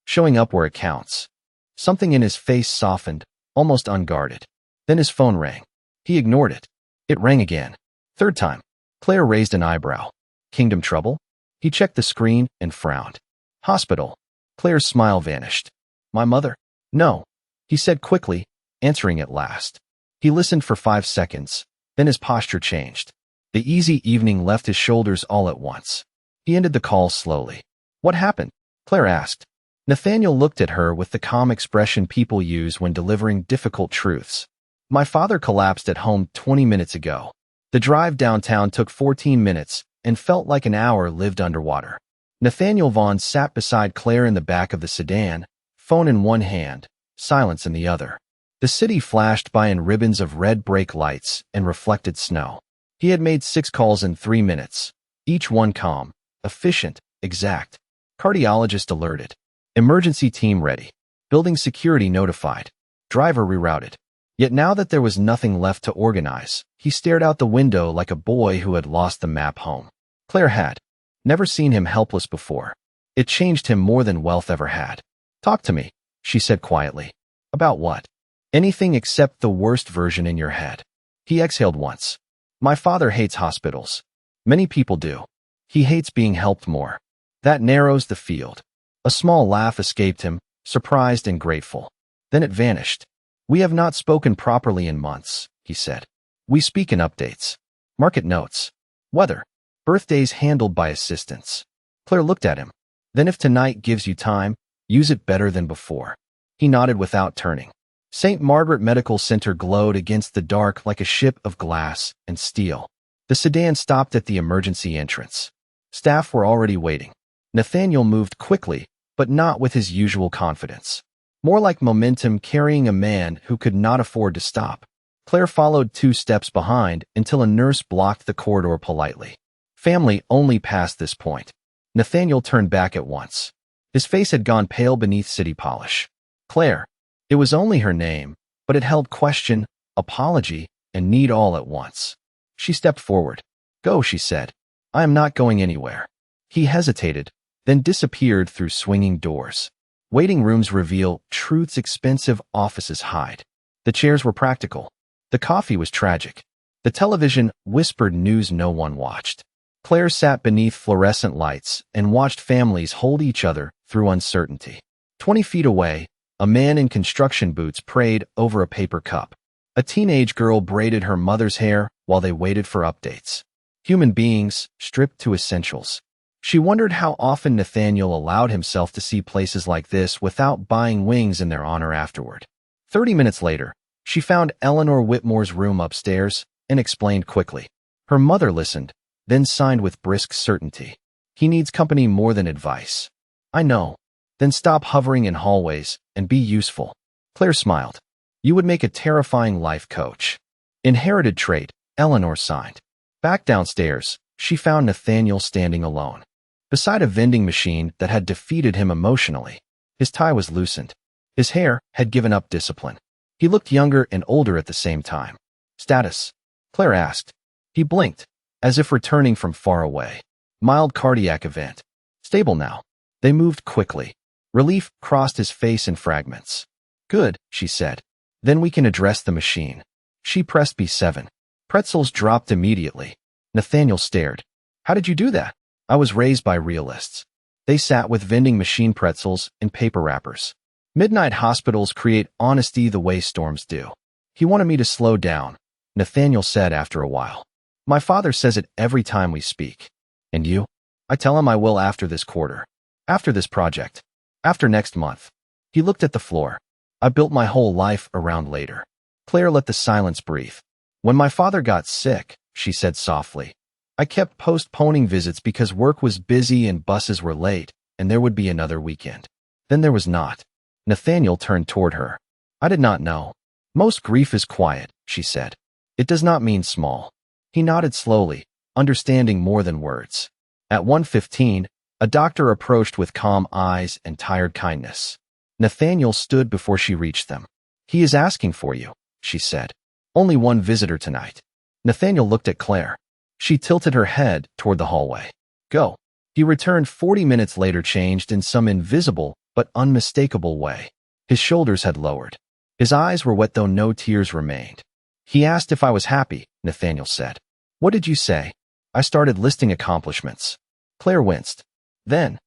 Showing up where it counts. Something in his face softened, almost unguarded. Then his phone rang. He ignored it. It rang again. 3rd time. Claire raised an eyebrow. Kingdom trouble? He checked the screen and frowned. Hospital. Claire's smile vanished. My mother? No. He said quickly, answering at last. He listened for 5 seconds, then his posture changed. The easy evening left his shoulders all at once. He ended the call slowly. What happened? Claire asked. Nathaniel looked at her with the calm expression people use when delivering difficult truths. My father collapsed at home 20 minutes ago. The drive downtown took 14 minutes and felt like an hour lived underwater. Nathaniel Vaughn sat beside Claire in the back of the sedan, phone in one hand, silence in the other. The city flashed by in ribbons of red brake lights and reflected snow. He had made 6 calls in 3 minutes. Each one calm, efficient, exact. Cardiologist alerted. Emergency team ready. Building security notified. Driver rerouted. Yet now that there was nothing left to organize, he stared out the window like a boy who had lost the map home. Claire had never seen him helpless before. It changed him more than wealth ever had. "Talk to me," she said quietly. "About what?" "Anything except the worst version in your head." He exhaled once. "My father hates hospitals. Many people do. He hates being helped more. That narrows the field." A small laugh escaped him, surprised and grateful. Then it vanished. "We have not spoken properly in months," he said. "We speak in updates. Market notes. Weather. Birthdays handled by assistants." Claire looked at him. "Then if tonight gives you time, use it better than before." He nodded without turning. St. Margaret Medical Center glowed against the dark like a ship of glass and steel. The sedan stopped at the emergency entrance. Staff were already waiting. Nathaniel moved quickly, but not with his usual confidence. More like momentum carrying a man who could not afford to stop. Claire followed 2 steps behind until a nurse blocked the corridor politely. Family only past this point. Nathaniel turned back at once. His face had gone pale beneath city polish. Claire. It was only her name, but it held question, apology, and need all at once. She stepped forward. "Go," she said. "I am not going anywhere." He hesitated, then disappeared through swinging doors. Waiting rooms reveal truth's expensive offices hide. The chairs were practical. The coffee was tragic. The television whispered news no one watched. Claire sat beneath fluorescent lights and watched families hold each other through uncertainty. 20 feet away, a man in construction boots prayed over a paper cup. A teenage girl braided her mother's hair while they waited for updates. Human beings, stripped to essentials. She wondered how often Nathaniel allowed himself to see places like this without buying wings in their honor afterward. 30 minutes later, she found Eleanor Whitmore's room upstairs and explained quickly. Her mother listened, then signed with brisk certainty. "He needs company more than advice." "I know." "Then stop hovering in hallways and be useful." Claire smiled. "You would make a terrifying life coach." Inherited trait, Eleanor signed. Back downstairs, she found Nathaniel standing alone. Beside a vending machine that had defeated him emotionally. His tie was loosened. His hair had given up discipline. He looked younger and older at the same time. "Status?" Claire asked. He blinked, as if returning from far away. "Mild cardiac event. Stable now." They moved quickly. Relief crossed his face in fragments. "Good," she said. "Then we can address the machine." She pressed B7. Pretzels dropped immediately. Nathaniel stared. "How did you do that?" "I was raised by realists." They sat with vending machine pretzels and paper wrappers. "Midnight hospitals create honesty the way storms do." "He wanted me to slow down," Nathaniel said after a while. "My father says it every time we speak." "And you?" "I tell him I will after this quarter. After this project. After next month." He looked at the floor. "I built my whole life around later." Claire let the silence breathe. "When my father got sick," she said softly, "I kept postponing visits because work was busy and buses were late, and there would be another weekend. Then there was not." Nathaniel turned toward her. "I did not know." "Most grief is quiet," she said. "It does not mean small." He nodded slowly, understanding more than words. At 1:15, a doctor approached with calm eyes and tired kindness. Nathaniel stood before she reached them. "He is asking for you," she said. "Only one visitor tonight." Nathaniel looked at Claire. She tilted her head toward the hallway. "Go." He returned 40 minutes later, changed in some invisible but unmistakable way. His shoulders had lowered. His eyes were wet though no tears remained. "He asked if I was happy," Nathaniel said. "What did you say?" "I started listing accomplishments." Claire winced. "Then?"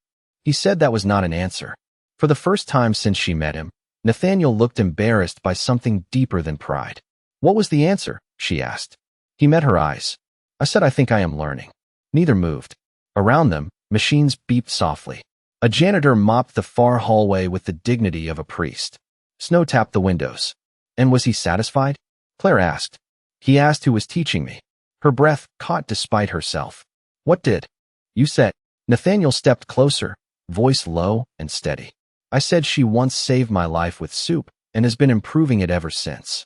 He said that was not an answer. For the first time since she met him, Nathaniel looked embarrassed by something deeper than pride. "What was the answer?" she asked. He met her eyes. "I said I think I am learning." Neither moved. Around them, machines beeped softly. A janitor mopped the far hallway with the dignity of a priest. Snow tapped the windows. "And was he satisfied?" Claire asked. "He asked who was teaching me." Her breath caught despite herself. "What did?" "You said." Nathaniel stepped closer, voice low and steady. "I said she once saved my life with soup and has been improving it ever since."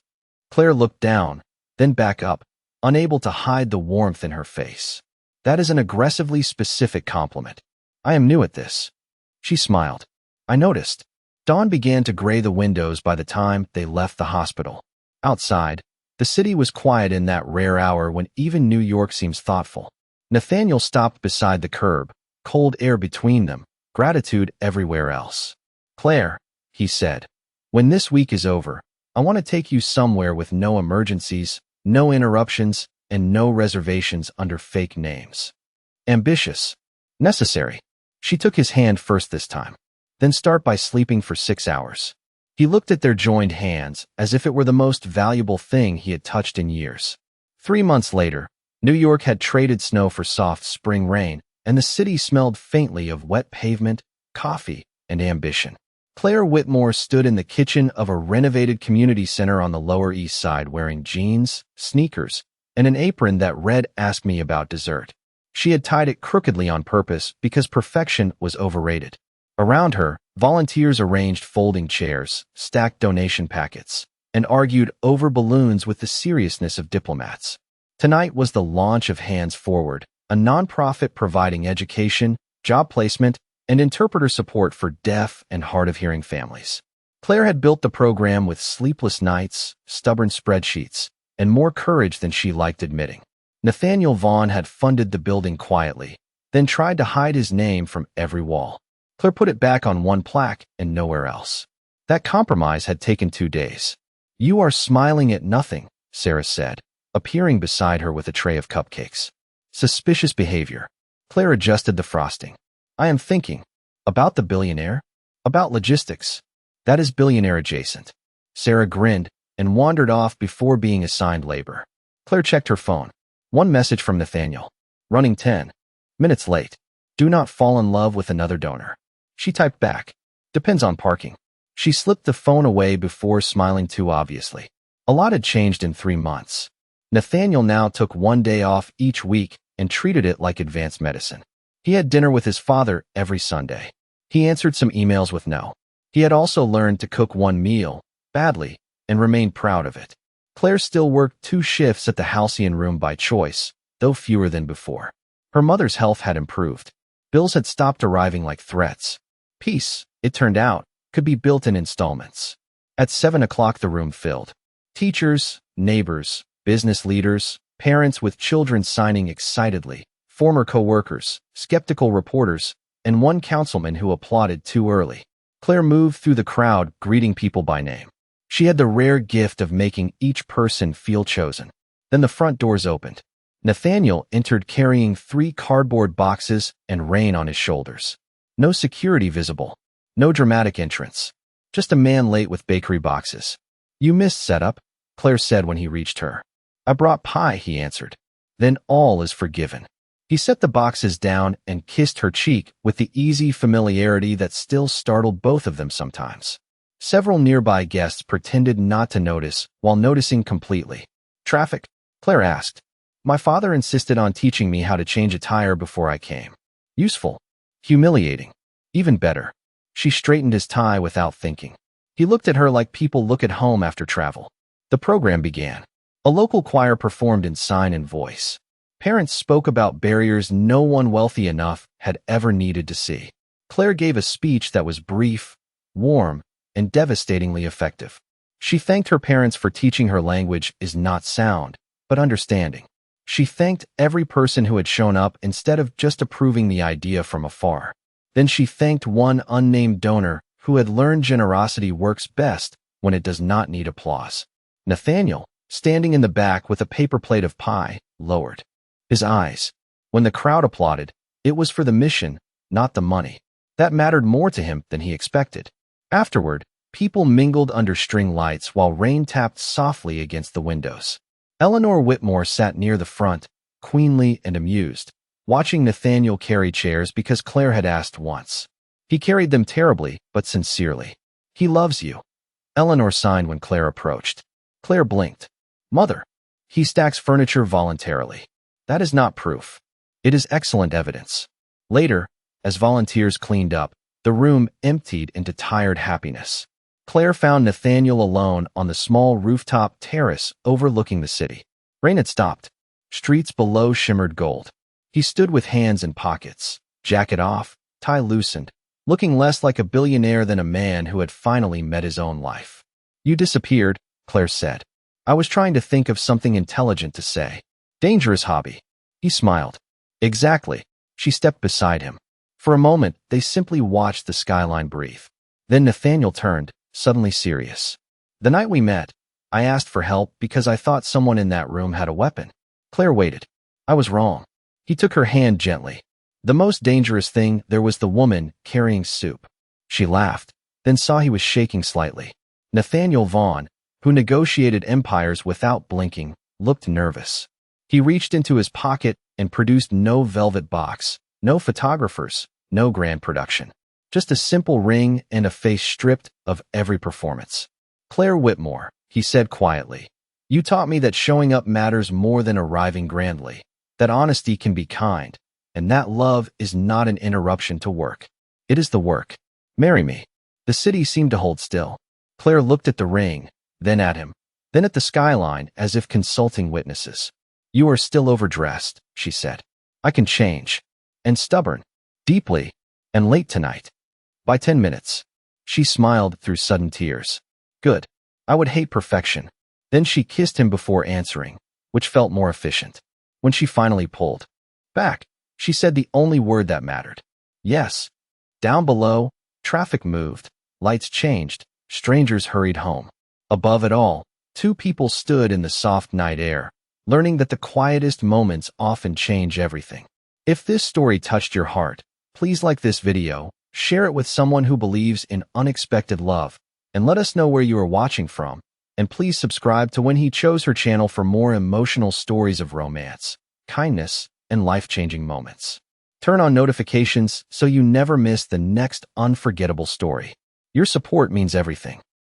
Claire looked down, then back up, unable to hide the warmth in her face. That is an aggressively specific compliment. I am new at this. She smiled. I noticed. Dawn began to gray the windows by the time they left the hospital. Outside, the city was quiet in that rare hour when even New York seems thoughtful. Nathaniel stopped beside the curb, cold air between them, gratitude everywhere else. Claire, he said, when this week is over, I want to take you somewhere with no emergencies, no interruptions, and no reservations under fake names. Ambitious. Necessary. She took his hand first this time. Then start by sleeping for 6 hours. He looked at their joined hands as if it were the most valuable thing he had touched in years. 3 months later, New York had traded snow for soft spring rain, and the city smelled faintly of wet pavement, coffee, and ambition. Claire Whitmore stood in the kitchen of a renovated community center on the Lower East Side wearing jeans, sneakers, and an apron that read "Ask Me About Dessert." She had tied it crookedly on purpose because perfection was overrated. Around her, volunteers arranged folding chairs, stacked donation packets, and argued over balloons with the seriousness of diplomats. Tonight was the launch of Hands Forward, a nonprofit providing education, job placement, and interpreter support for deaf and hard-of-hearing families. Claire had built the program with sleepless nights, stubborn spreadsheets, and more courage than she liked admitting. Nathaniel Vaughn had funded the building quietly, then tried to hide his name from every wall. Claire put it back on one plaque and nowhere else. That compromise had taken 2 days. You are smiling at nothing, Sarah said, appearing beside her with a tray of cupcakes. Suspicious behavior. Claire adjusted the frosting. I am thinking. About the billionaire? About logistics. That is billionaire adjacent. Sarah grinned and wandered off before being assigned labor. Claire checked her phone. One message from Nathaniel. Running 10 minutes late. Do not fall in love with another donor. She typed back. Depends on parking. She slipped the phone away before smiling too obviously. A lot had changed in 3 months. Nathaniel now took 1 day off each week and treated it like advanced medicine. He had dinner with his father every Sunday. He answered some emails with no. He had also learned to cook 1 meal, badly, and remained proud of it. Claire still worked 2 shifts at the halcyon room by choice, though fewer than before. Her mother's health had improved. Bills had stopped arriving like threats. Peace, it turned out, could be built in installments. At 7 o'clock the room filled. Teachers, neighbors, business leaders, parents with children signing excitedly, former co-workers, skeptical reporters, and one councilman who applauded too early. Claire moved through the crowd, greeting people by name. She had the rare gift of making each person feel chosen. Then the front doors opened. Nathaniel entered carrying 3 cardboard boxes and rain on his shoulders. No security visible. No dramatic entrance. Just a man late with bakery boxes. You missed setup, Claire said when he reached her. I brought pie, he answered. Then all is forgiven. He set the boxes down and kissed her cheek with the easy familiarity that still startled both of them sometimes. Several nearby guests pretended not to notice while noticing completely. Traffic? Claire asked. My father insisted on teaching me how to change a tire before I came. Useful. Humiliating. Even better. She straightened his tie without thinking. He looked at her like people look at home after travel. The program began. A local choir performed in sign and voice. Parents spoke about barriers no one wealthy enough had ever needed to see. Claire gave a speech that was brief, warm, and devastatingly effective. She thanked her parents for teaching her language is not sound, but understanding. She thanked every person who had shown up instead of just approving the idea from afar. Then she thanked one unnamed donor who had learned generosity works best when it does not need applause. Nathaniel, standing in the back with a paper plate of pie, lowered his eyes. When the crowd applauded, it was for the mission, not the money. That mattered more to him than he expected. Afterward, people mingled under string lights while rain tapped softly against the windows. Eleanor Whitmore sat near the front, queenly and amused, watching Nathaniel carry chairs because Claire had asked once. He carried them terribly, but sincerely. He loves you. Eleanor signed when Claire approached. Claire blinked. Mother. He stacks furniture voluntarily. That is not proof. It is excellent evidence. Later, as volunteers cleaned up, the room emptied into tired happiness. Claire found Nathaniel alone on the small rooftop terrace overlooking the city. Rain had stopped. Streets below shimmered gold. He stood with hands in pockets, jacket off, tie loosened, looking less like a billionaire than a man who had finally met his own life. You disappeared, Claire said. I was trying to think of something intelligent to say. Dangerous hobby. He smiled. Exactly. She stepped beside him. For a moment, they simply watched the skyline breathe. Then Nathaniel turned, suddenly serious. The night we met, I asked for help because I thought someone in that room had a weapon. Claire waited. I was wrong. He took her hand gently. The most dangerous thing there was the woman carrying soup. She laughed, then saw he was shaking slightly. Nathaniel Vaughn, who negotiated empires without blinking, looked nervous. He reached into his pocket and produced no velvet box, no photographers, no grand production. Just a simple ring and a face stripped of every performance. Claire Whitmore, he said quietly. You taught me that showing up matters more than arriving grandly, that honesty can be kind, and that love is not an interruption to work. It is the work. Marry me. The city seemed to hold still. Claire looked at the ring, then at him, then at the skyline as if consulting witnesses. You are still overdressed, she said. I can change. And stubborn. Deeply. And late tonight. By 10 minutes. She smiled through sudden tears. Good. I would hate perfection. Then she kissed him before answering, which felt more efficient. When she finally pulled back, she said the only word that mattered. Yes. Down below, traffic moved, lights changed, strangers hurried home. Above it all, two people stood in the soft night air, learning that the quietest moments often change everything. If this story touched your heart, please like this video, share it with someone who believes in unexpected love, and let us know where you are watching from. And please subscribe to When He Chose Her channel for more emotional stories of romance, kindness, and life-changing moments. Turn on notifications so you never miss the next unforgettable story. Your support means everything.